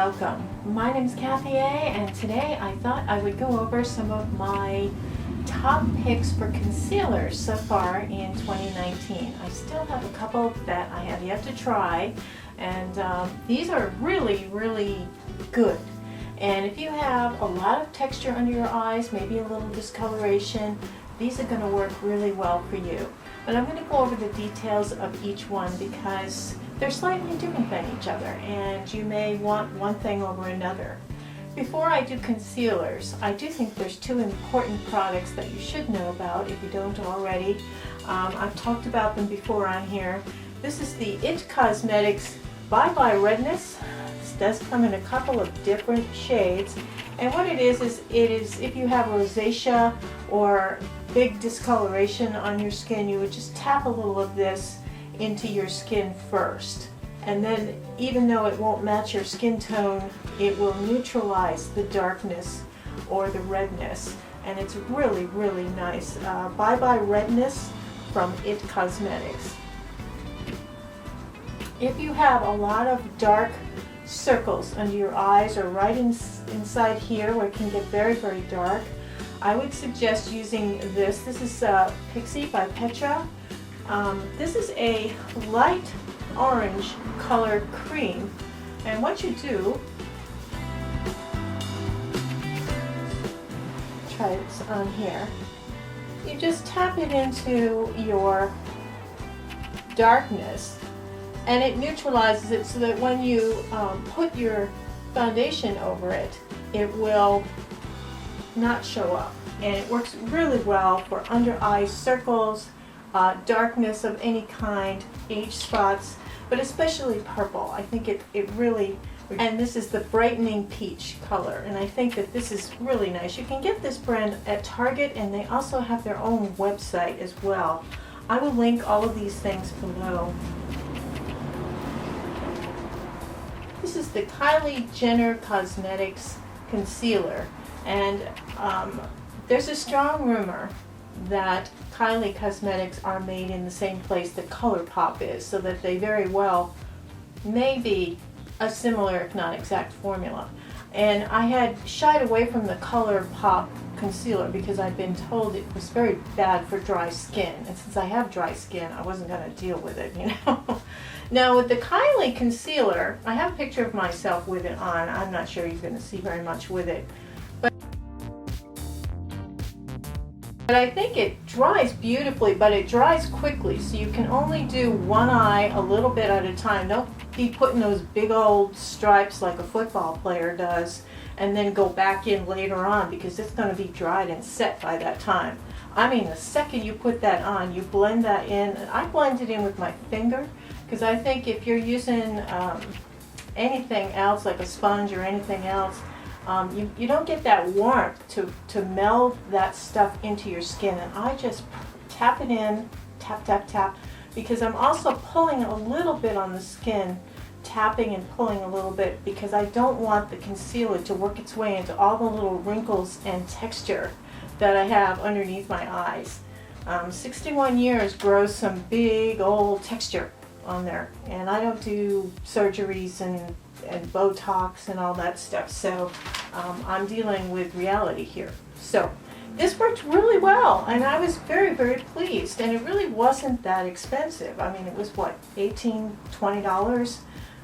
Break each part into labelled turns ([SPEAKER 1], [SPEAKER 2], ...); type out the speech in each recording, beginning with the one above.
[SPEAKER 1] welcome. My name is Kathy A, and today I thought I would go over some of my top picks for concealers so far in 2019. I still have a couple that I have yet to try, and these are really good. And if you have a lot of texture under your eyes, maybe a little discoloration, these are going to work really well for you. But I'm going to go over the details of each one because they're slightly different than each other, and you may want one thing over another. Before I do concealers, I do think there's two important products that you should know about if you don't already. I've talked about them before on here. This is the IT Cosmetics Bye Bye Redness. This does come in a couple of different shades, and what it is if you have rosacea or big discoloration on your skin, you would just tap a little of this into your skin first, and then even though it won't match your skin tone, it will neutralize the darkness or the redness, and it's really nice. Bye Bye Redness from IT Cosmetics. If you have a lot of dark circles under your eyes or right inside here where it can get very dark, I would suggest using this. This is PIXI by Petra. This is a light orange colored cream, and what you do, try this on here, you just tap it into your darkness and it neutralizes it so that when you put your foundation over it, it will not show up, and it works really well for under eye circles, darkness of any kind, age spots, but especially purple. I think it really, and this is the Brightening Peach color, and I think that this is really nice. You can get this brand at Target, and they also have their own website as well. I will link all of these things below. This is the Kylie Jenner Cosmetics Concealer, and there's a strong rumor that Kylie Cosmetics are made in the same place that ColourPop is, so that they very well may be a similar, if not exact, formula. And I had shied away from the ColourPop concealer because I'd been told it was very bad for dry skin, and since I have dry skin, I wasn't going to deal with it, you know. Now with the Kylie concealer, I have a picture of myself with it on. I'm not sure you're going to see very much with it, but I think it dries beautifully, but it dries quickly, so you can only do one eye a little bit at a time. Don't be putting those big old stripes like a football player does and then go back in later on, because it's going to be dried and set by that time. I mean, the second you put that on, you blend that in. I blend it in with my finger, because I think if you're using anything else like a sponge or anything else, you don't get that warmth to meld that stuff into your skin, and I just tap it in, tap, because I'm also pulling a little bit on the skin, tapping and pulling a little bit, because I don't want the concealer to work its way into all the little wrinkles and texture that I have underneath my eyes. 61 years grows some big old texture on there, and I don't do surgeries and Botox and all that stuff, so I'm dealing with reality here. So this worked really well, and I was very pleased, and it really wasn't that expensive. I mean, it was what, $18, $20?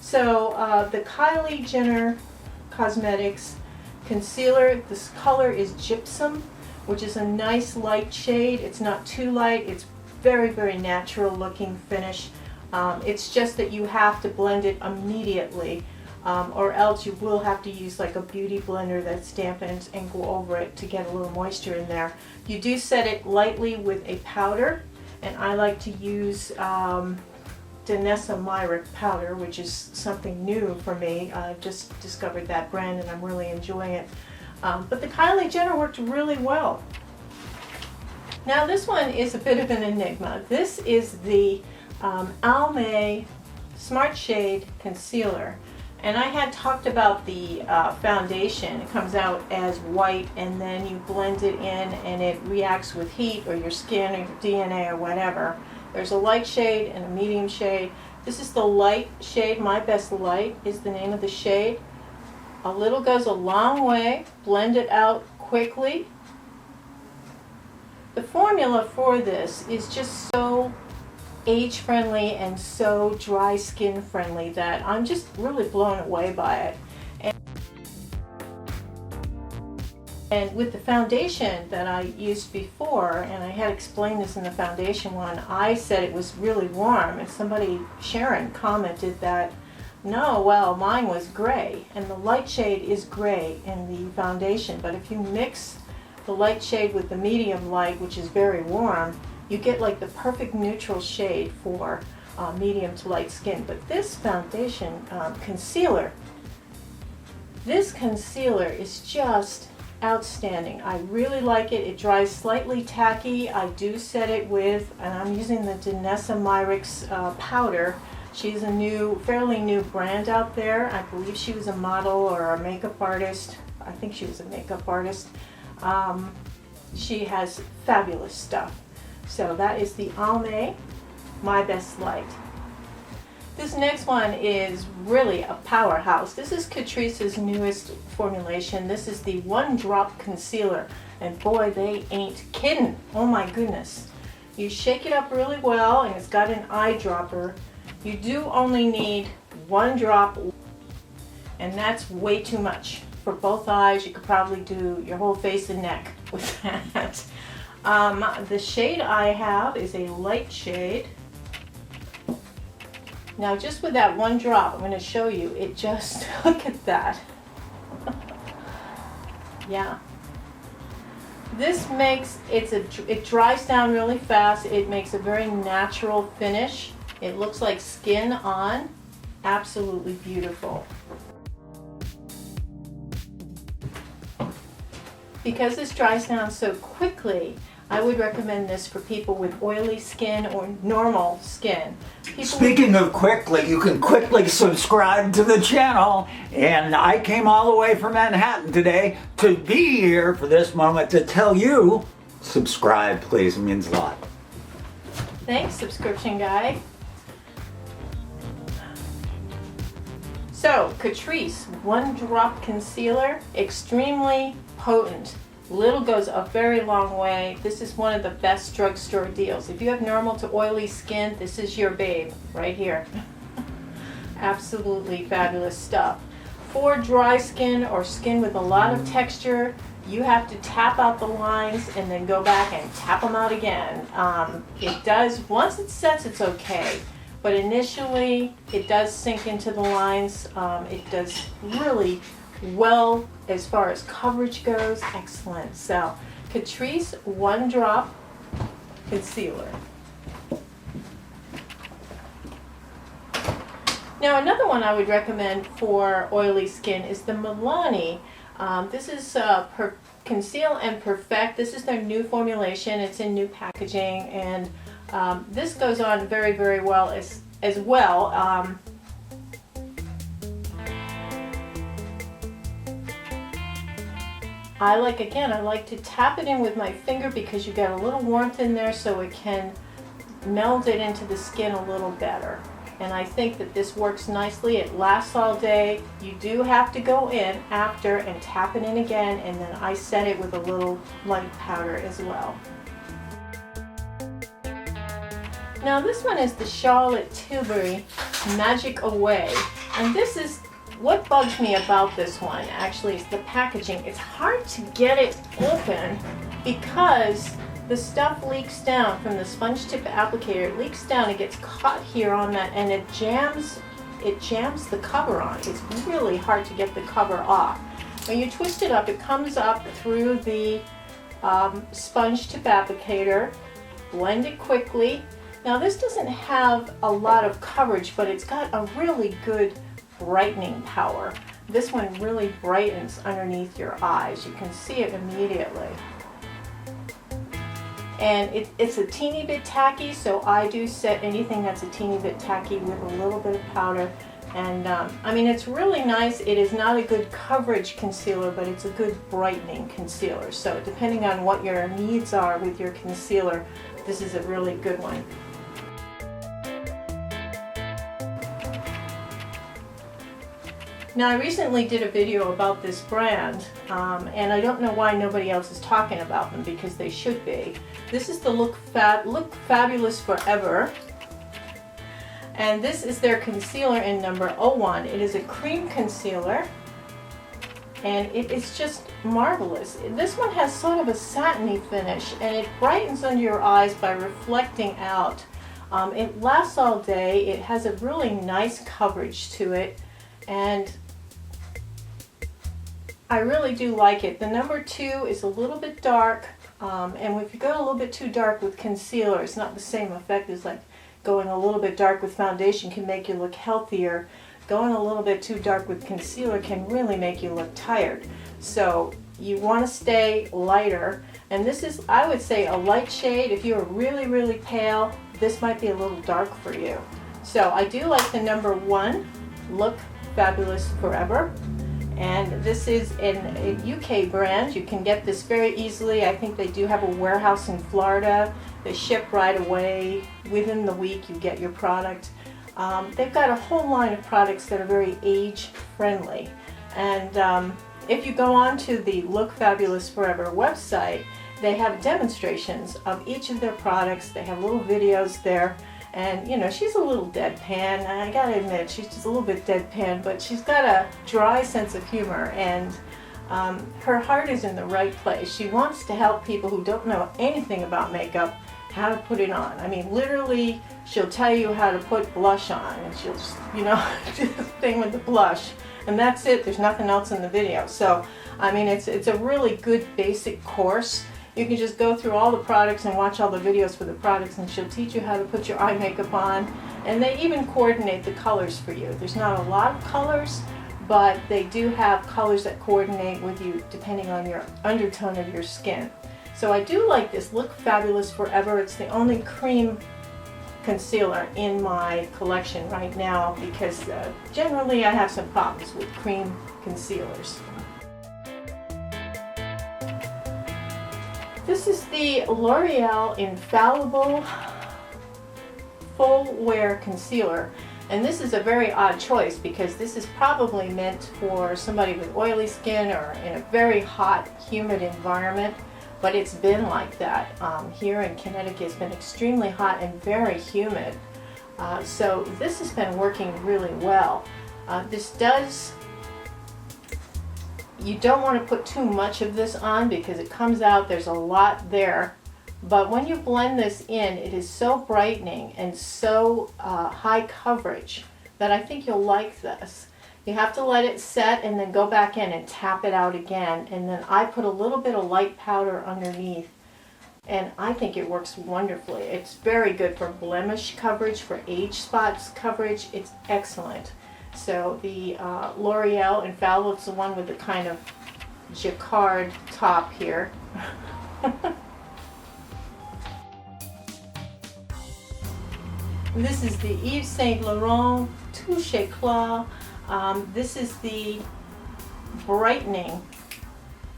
[SPEAKER 1] So the Kylie Jenner Cosmetics Concealer, this color is Gypsom, which is a nice light shade. It's not too light, it's very natural looking finish. It's just that you have to blend it immediately, or else you will have to use like a beauty blender that's dampened and go over it to get a little moisture in there. You do set it lightly with a powder, and I like to use DANESSA MYRICKS powder, which is something new for me. I've just discovered that brand and I'm really enjoying it. But the Kylie Jenner worked really well. Now this one is a bit of an enigma. This is the ALMAY Smart Shade Concealer, and I had talked about the foundation. It comes out as white, and then you blend it in and it reacts with heat or your skin or your DNA or whatever. There's a light shade and a medium shade. This is the light shade. My Best Light is the name of the shade. A little goes a long way. Blend it out quickly. The formula for this is just so age friendly and so dry skin friendly that I'm just really blown away by it. And with the foundation that I used before, and I had explained this in the foundation one, I said it was really warm, and somebody, Sharon, commented that no, well, mine was gray, and the light shade is gray in the foundation, but if you mix the light shade with the medium light, which is very warm, you get like the perfect neutral shade for medium to light skin. But this foundation concealer, this concealer is just outstanding. I really like it. It dries slightly tacky. I do set it with, and I'm using the DANESSA MYRICKS powder. She's a fairly new brand out there. I believe she was a model or a makeup artist. I think she was a makeup artist. She has fabulous stuff. So that is the ALMAY My Best Light. This next one is really a powerhouse. This is CATRICE's newest formulation. This is the One Drop Concealer. And boy, they ain't kidding. Oh my goodness. You shake it up really well, and it's got an eyedropper. You do only need one drop, and that's way too much. For both eyes, you could probably do your whole face and neck with that. The shade I have is a light shade. Now just with that one drop, I'm going to show you, it just, look at that. Yeah. This makes, it dries down really fast. It makes a very natural finish. It looks like skin on. Absolutely beautiful. Because this dries down so quickly, I would recommend this for people with oily skin or normal skin.
[SPEAKER 2] Speaking of quickly, you can quickly subscribe to the channel. And I came all the way from Manhattan today to be here for this moment to tell you, subscribe please, it means a lot.
[SPEAKER 1] Thanks, subscription guy. So, CATRICE One Drop Concealer, extremely potent. Little goes a very long way. This is one of the best drugstore deals. If you have normal to oily skin, this is your babe right here. Absolutely fabulous stuff. For dry skin or skin with a lot of texture, you have to tap out the lines and then go back and tap them out again. It does, once it sets, it's okay. But initially, it does sink into the lines. It does really well as far as coverage goes. Excellent. So, CATRICE One Drop Concealer. Now, another one I would recommend for oily skin is the MILANI. This is Conceal and Perfect. This is their new formulation. It's in new packaging, and this goes on very, very well as well. I like to tap it in with my finger because you get a little warmth in there so it can meld it into the skin a little better. And I think that this works nicely. It lasts all day. You do have to go in after and tap it in again, and then I set it with a little light powder as well. Now this one is the Charlotte Tilbury Magic Away, and this is what bugs me about this one. Actually, is the packaging. It's hard to get it open because the stuff leaks down from the sponge tip applicator. It leaks down, it gets caught here on that, and it jams the cover on. It's really hard to get the cover off. When you twist it up, it comes up through the sponge tip applicator. Blend it quickly. Now this doesn't have a lot of coverage, but it's got a really good brightening power. This one really brightens underneath your eyes. You can see it immediately. And it's a teeny bit tacky, so I do set anything that's a teeny bit tacky with a little bit of powder. And I mean, it's really nice. It is not a good coverage concealer, but it's a good brightening concealer. So depending on what your needs are with your concealer, this is a really good one. Now I recently did a video about this brand, and I don't know why nobody else is talking about them, because they should be. This is the Look Fabulous Forever, and this is their concealer in number 01. It is a cream concealer, and it is just marvelous. This one has sort of a satiny finish, and it brightens under your eyes by reflecting out. It lasts all day. It has a really nice coverage to it, and I really do like it. The number 2 is a little bit dark, and if you go a little bit too dark with concealer, it's not the same effect as like going a little bit dark with foundation can make you look healthier. Going a little bit too dark with concealer can really make you look tired. So you want to stay lighter, and this is, I would say, a light shade. If you're really, really pale, this might be a little dark for you. So I do like the number 1, Look Fabulous Forever. And this is a UK brand. You can get this very easily. I think they do have a warehouse in Florida. They ship right away. Within the week you get your product. They've got a whole line of products that are very age friendly. And if you go on to the Look Fabulous Forever website, they have demonstrations of each of their products. They have little videos there. And you know, she's a little deadpan. I gotta admit, she's just a little bit deadpan, but she's got a dry sense of humor, and her heart is in the right place. She wants to help people who don't know anything about makeup how to put it on. I mean, literally, she'll tell you how to put blush on, and she'll just, you know, do the thing with the blush, and that's it. There's nothing else in the video. So, I mean, it's a really good basic course. You can just go through all the products and watch all the videos for the products, and she'll teach you how to put your eye makeup on. And they even coordinate the colors for you. There's not a lot of colors, but they do have colors that coordinate with you depending on your undertone of your skin. So I do like this Look Fabulous Forever. It's the only cream concealer in my collection right now, because generally I have some problems with cream concealers. This is the L'Oreal Infallible FullWear Concealer, and this is a very odd choice because this is probably meant for somebody with oily skin or in a very hot, humid environment, but it's been like that. Here in Connecticut, it's been extremely hot and very humid, so this has been working really well. You don't want to put too much of this on because it comes out, there's a lot there. But when you blend this in, it is so brightening and so high coverage that I think you'll like this. You have to let it set and then go back in and tap it out again. And then I put a little bit of light powder underneath, and I think it works wonderfully. It's very good for blemish coverage, for age spots coverage. It's excellent. So the L'Oreal Infallible is the one with the kind of jacquard top here. This is the Yves Saint Laurent Touche Eclat. This is the Brightening,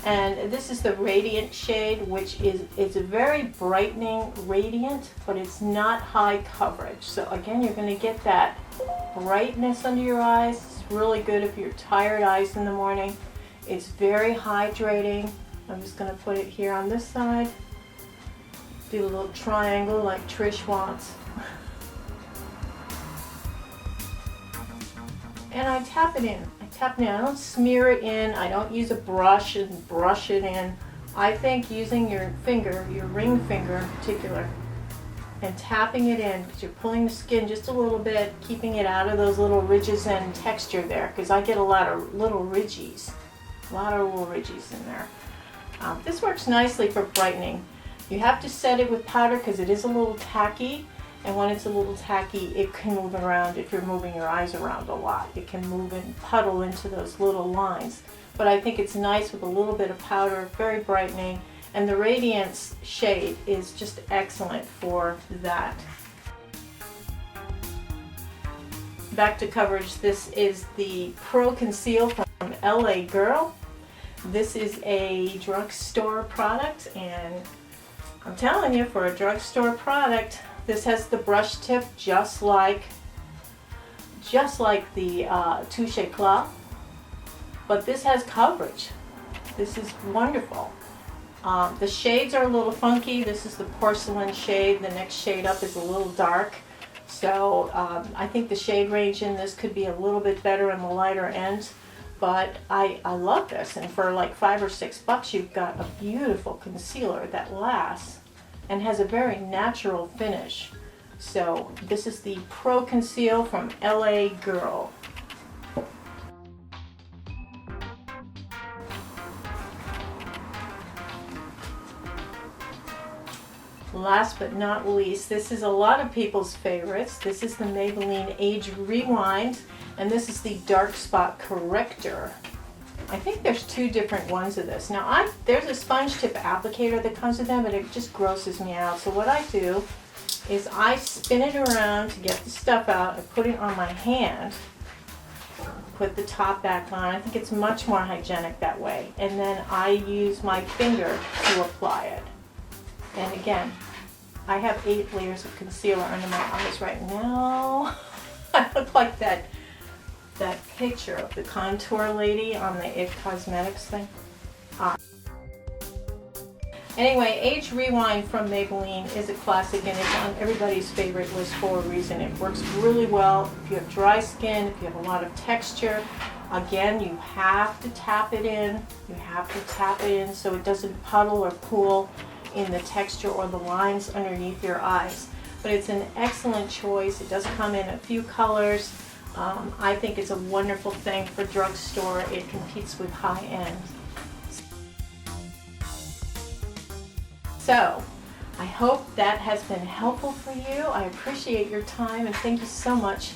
[SPEAKER 1] and this is the Radiant shade, which it's a very brightening radiant, but it's not high coverage. So again, you're going to get that brightness under your eyes. It's really good if you're tired eyes in the morning. It's very hydrating. I'm just going to put it here on this side. Do a little triangle like Trish wants. And I tap it in. I don't smear it in. I don't use a brush and brush it in. I think using your finger, your ring finger in particular, and tapping it in, because you're pulling the skin just a little bit, keeping it out of those little ridges and texture there, because I get a lot of little ridges. In there. This works nicely for brightening. You have to set it with powder because it is a little tacky. And when it's a little tacky, it can move around. If you're moving your eyes around a lot, it can move and puddle into those little lines. But I think it's nice with a little bit of powder, very brightening, and the Radiance shade is just excellent for that. Back to coverage, this is the Pro Conceal from LA Girl. This is a drugstore product, and I'm telling you, for a drugstore product, this has the brush tip just like the Touche Eclat, but this has coverage. This is wonderful. The shades are a little funky. This is the porcelain shade. The next shade up is a little dark. So I think the shade range in this could be a little bit better in the lighter end. But I love this. And for like $5 or $6, you've got a beautiful concealer that lasts and has a very natural finish. So this is the Pro Conceal from LA Girl. Last but not least, this is a lot of people's favorites. This is the Maybelline Age Rewind, and this is the Dark Spot Corrector. I think there's two different ones of this. Now, there's a sponge tip applicator that comes with them, but it just grosses me out. So what I do is I spin it around to get the stuff out. I put it on my hand, put the top back on. I think it's much more hygienic that way. And then I use my finger to apply it. And again, I have 8 layers of concealer under my eyes right now. I look like that picture of the contour lady on the It Cosmetics thing. Anyway, Age Rewind from Maybelline is a classic, and it's on everybody's favorite list for a reason. It works really well if you have dry skin, if you have a lot of texture. Again, you have to tap it in. You have to tap it in so it doesn't puddle or pool in the texture or the lines underneath your eyes. But it's an excellent choice. It does come in a few colors. I think it's a wonderful thing for drugstore. It competes with high-end. So, I hope that has been helpful for you. I appreciate your time, and thank you so much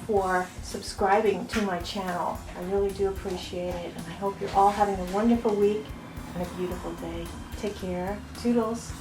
[SPEAKER 1] for subscribing to my channel. I really do appreciate it, and I hope you're all having a wonderful week and a beautiful day. Take care. Toodles.